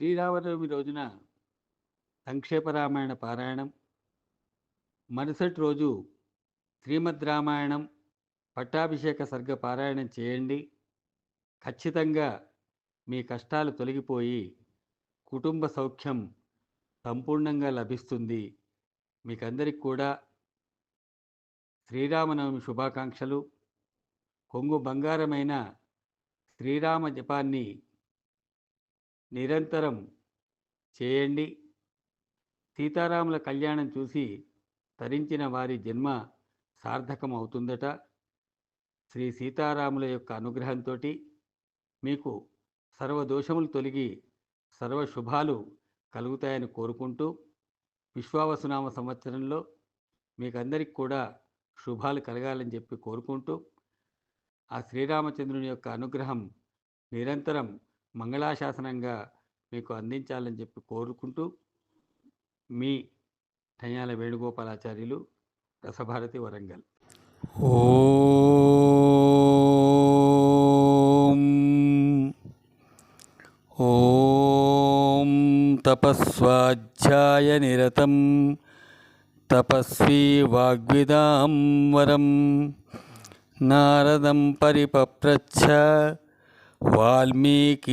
శ్రీరామనవమి రోజున సంక్షేప రామాయణ పారాయణం, మరుసటి రోజు శ్రీమద్ రామాయణం పట్టాభిషేక సర్గ పారాయణం చేయండి. ఖచ్చితంగా మీ కష్టాలు తొలగిపోయి కుటుంబ సౌఖ్యం సంపూర్ణంగా లభిస్తుంది. మీకందరికి కూడా శ్రీరామనవమి శుభాకాంక్షలు. కొంగు బంగారమైన శ్రీరామ జపాన్ని నిరంతరం చేయండి. సీతారాముల కళ్యాణం చూసి తరించిన వారి జన్మ సార్థకం అవుతుందట. శ్రీ సీతారాముల యొక్క అనుగ్రహంతో మీకు సర్వదోషములు తొలగి సర్వశుభాలు కలుగుతాయని కోరుకుంటూ, విశ్వావసునామ సంవత్సరంలో మీకందరికి కూడా శుభాలు కలగాలని చెప్పి కోరుకుంటూ, ఆ శ్రీరామచంద్రుని యొక్క అనుగ్రహం నిరంతరం మంగళాశాసనంగా మీకు అందించాలని చెప్పి కోరుకుంటూ, మీ ధన్యాల వేణుగోపాలాచార్యులు, రసభారతి, వరంగల్. ఓం తపస్వాధ్యాయ నిరతం తపస్వీ వాగ్విదాం వరం నారదం పరిపప్రచ్ఛ వాల్మీకిర్మునిపుంగవం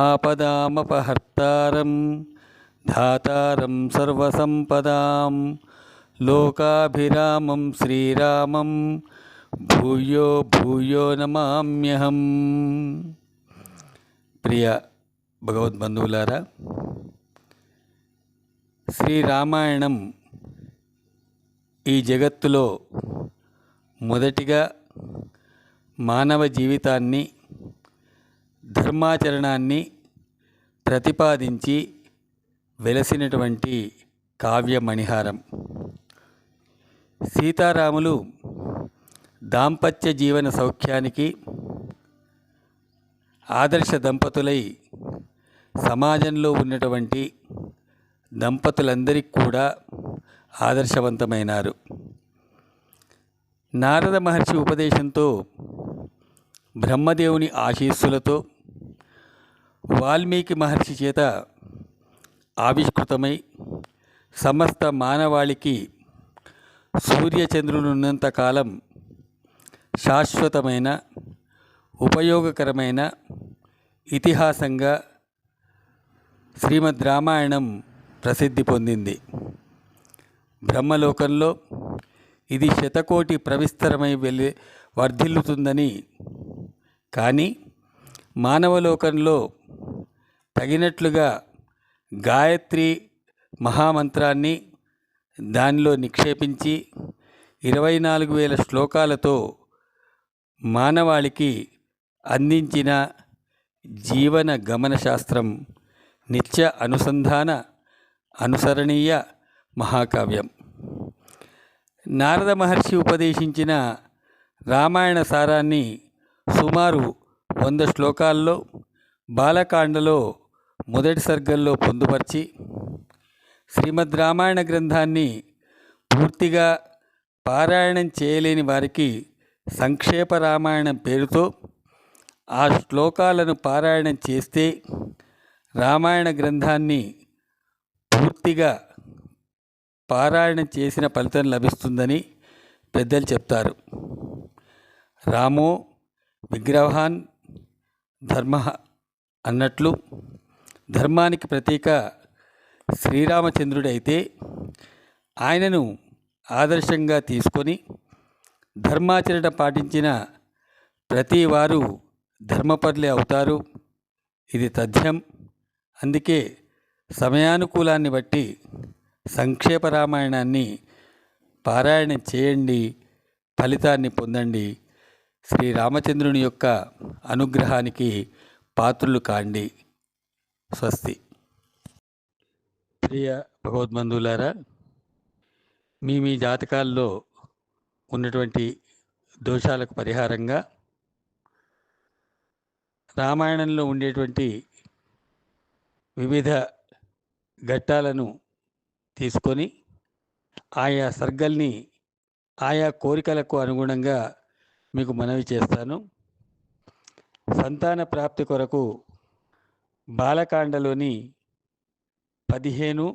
ఆపదామపహర్తారం ధాతారం సర్వసంపదాం లోకాభిరామం శ్రీరామం భూయో భూయో నమామ్యహం. ప్రియ భగవద్బంధువులారా, శ్రీరామాయణం ఈ జగత్తులో మొదటిగా మానవ జీవితాన్ని, ధర్మాచరణాన్ని ప్రతిపాదించి వెలసినటువంటి కావ్యమణిహారం. సీతారాములు దాంపత్య జీవన సౌఖ్యానికి ఆదర్శ దంపతులై సమాజంలో ఉన్నటువంటి దంపతులందరికీ కూడా ఆదర్శవంతమైనారు. నారద మహర్షి ఉపదేశంతో, బ్రహ్మదేవుని ఆశీస్సులతో, వాల్మీకి మహర్షి చేత ఆవిష్కృతమై సమస్త మానవాళికి సూర్యచంద్రులున్నంతకాలం శాశ్వతమైన ఉపయోగకరమైన ఇతిహాసంగా శ్రీమద్ రామాయణం ప్రసిద్ధి పొందింది. బ్రహ్మలోకంలో ఇది శతకోటి ప్రవిస్తరమై వర్ధిల్లుతుందని, కానీ మానవలోకంలో తగినట్లుగా గాయత్రి మహామంత్రాన్ని దానిలో నిక్షేపించి 24,000 శ్లోకాలతో మానవాళికి అందించిన జీవన గమన శాస్త్రం నిత్య అనుసంధాన అనుసరణీయ మహాకావ్యం. నారద మహర్షి ఉపదేశించిన రామాయణ సారాన్ని సుమారు 100 శ్లోకాల్లో బాలకాండలో మొదటి సర్గల్లో పొందుపరిచి, శ్రీమద్ రామాయణ గ్రంథాన్ని పూర్తిగా పారాయణం చేయలేని వారికి సంక్షేప రామాయణం పేరుతో ఆ శ్లోకాలను పారాయణం చేస్తే రామాయణ గ్రంథాన్ని పూర్తిగా పారాయణం చేసిన ఫలితం లభిస్తుందని పెద్దలు చెప్తారు. రామో విగ్రహాన్ ధర్మ అన్నట్లు ధర్మానికి ప్రతీక శ్రీరామచంద్రుడైతే, ఆయనను ఆదర్శంగా తీసుకొని ధర్మాచరణ పాటించిన ప్రతి వారు ధర్మపరులే అవుతారు. ఇది తథ్యం. అందుకే సమయానుకూలాన్ని బట్టి సంక్షేప రామాయణాన్ని పారాయణం చేయండి, ఫలితాన్ని పొందండి. శ్రీరామచంద్రుని యొక్క అనుగ్రహానికి పాత్రులు కాండి. స్వస్తి. ప్రియ భగవద్బంధువులారా, మీ జాతకాల్లో ఉన్నటువంటి దోషాలకు పరిహారంగా రామాయణంలో ఉండేటువంటి వివిధ ఘట్టాలను తీసుకొని ఆయా సర్గల్ని ఆయా కోరికలకు అనుగుణంగా మీకు మనవి చేస్తాను. సంతాన ప్రాప్తి కొరకు బాలకాండలోని 15,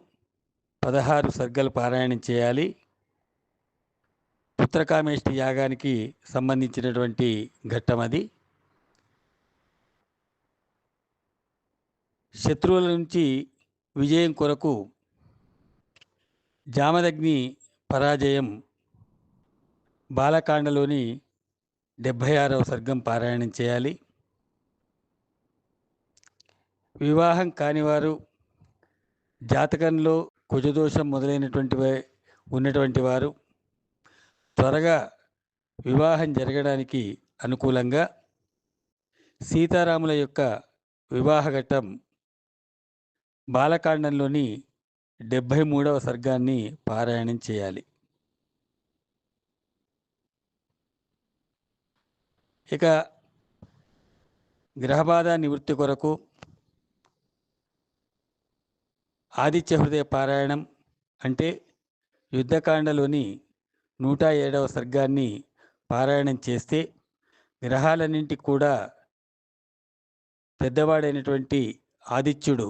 16 సర్గలు పారాయణం చేయాలి. పుత్రకామేష్టి యాగానికి సంబంధించినటువంటి ఘట్టం అది. శత్రువుల నుంచి విజయం కొరకు జామదగ్ని పరాజయం బాలకాండలోని 76వ సర్గం పారాయణం చేయాలి. వివాహం కానివారు, జాతకంలో కుజదోషం ఉన్నటువంటి వారు త్వరగా వివాహం జరగడానికి అనుకూలంగా సీతారాముల యొక్క వివాహ ఘట్టం బాలకాండంలోని 73వ సర్గాన్ని పారాయణం చేయాలి. ఇక గ్రహబాధ నివృత్తి కొరకు ఆదిత్య హృదయ పారాయణం అంటే యుద్ధకాండలోని 107వ సర్గాన్ని పారాయణం చేస్తే గ్రహాలన్నింటికి కూడా పెద్దవాడైనటువంటి ఆదిత్యుడు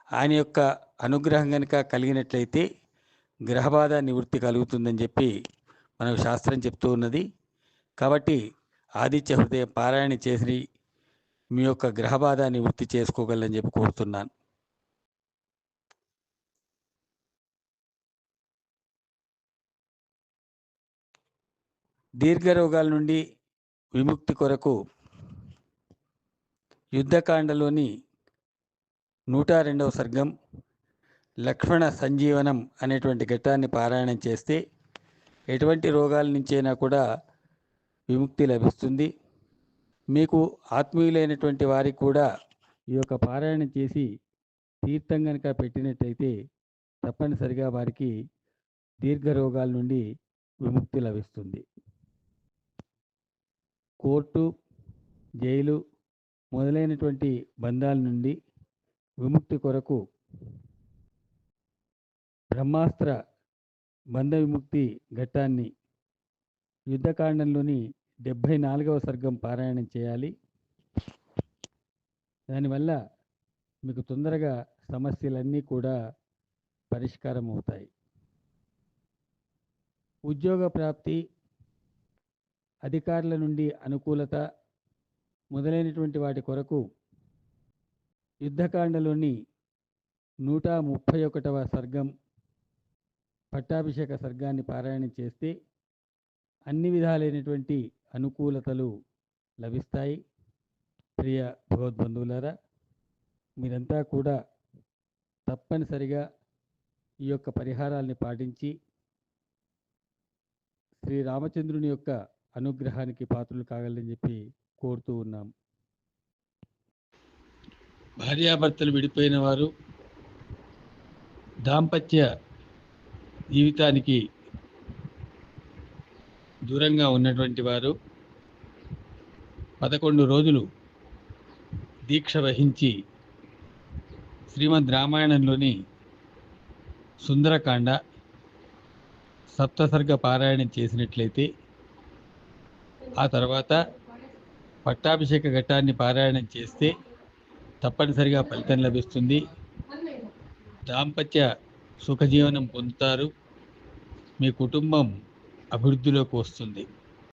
ఆయన యొక్క అనుగ్రహం కనుక కలిగినట్లయితే గ్రహబాధ నివృత్తి కలుగుతుందని చెప్పి మనకు శాస్త్రం చెప్తూ ఉన్నది. కాబట్టి ఆదిత్య హృదయ పారాయణ చేసి మీ యొక్క గ్రహబాధ నివృత్తి చేసుకోగలని చెప్పి కోరుతున్నాను. దీర్ఘరోగాల నుండి విముక్తి కొరకు యుద్ధకాండలోని 102వ సర్గం లక్ష్మణ సంజీవనం అనేటువంటి ఘట్టాన్ని పారాయణం చేస్తే ఎటువంటి రోగాల నుంచైనా కూడా విముక్తి లభిస్తుంది. మీకు ఆత్మీయులైనటువంటి వారికి కూడా ఈ యొక్క పారాయణం చేసి తీర్థం కనుక పెట్టినట్టయితే తప్పనిసరిగా వారికి దీర్ఘరోగాల నుండి విముక్తి లభిస్తుంది. కోర్టు, జైలు మొదలైనటువంటి బంధాల నుండి విముక్తి కొరకు బ్రహ్మాస్త్ర బంధ విముక్తి ఘట్టాన్ని యుద్ధకాండంలోని 74వ సర్గం పారాయణం చేయాలి. దానివల్ల మీకు తొందరగా సమస్యలన్నీ కూడా పరిష్కారం అవుతాయి. ఉద్యోగ ప్రాప్తి, అధికారుల నుండి అనుకూలత మొదలైనటువంటి వాటి కొరకు యుద్ధకాండలోని 131వ సర్గం పట్టాభిషేక సర్గాన్ని పారాయణం చేస్తే అన్ని విధాలైనటువంటి అనుకూలతలు లభిస్తాయి. ప్రియ భగవద్బంధువులారా, మీరంతా కూడా తప్పనిసరిగా ఈ యొక్క పరిహారాల్ని పాటించి శ్రీరామచంద్రుని యొక్క అనుగ్రహానికి పాత్రలు కాగలని చెప్పి కోరుతూ ఉన్నాం. భార్యాభర్తలు విడిపోయిన వారు, దాంపత్య జీవితానికి దూరంగా ఉన్నటువంటి వారు 11 రోజులు దీక్ష వహించి శ్రీమద్ రామాయణంలోని సుందరకాండ సప్తసర్గ పారాయణం చేసినట్లయితే ఆ తర్వాత పట్టాభిషేక ఘట్టాన్ని పారాయణం చేస్తే తప్పనిసరిగా ఫలితం లభిస్తుంది. దాంపత్య సుఖజీవనం పొందుతారు. మీ కుటుంబం అభివృద్ధిలోకి వస్తుంది.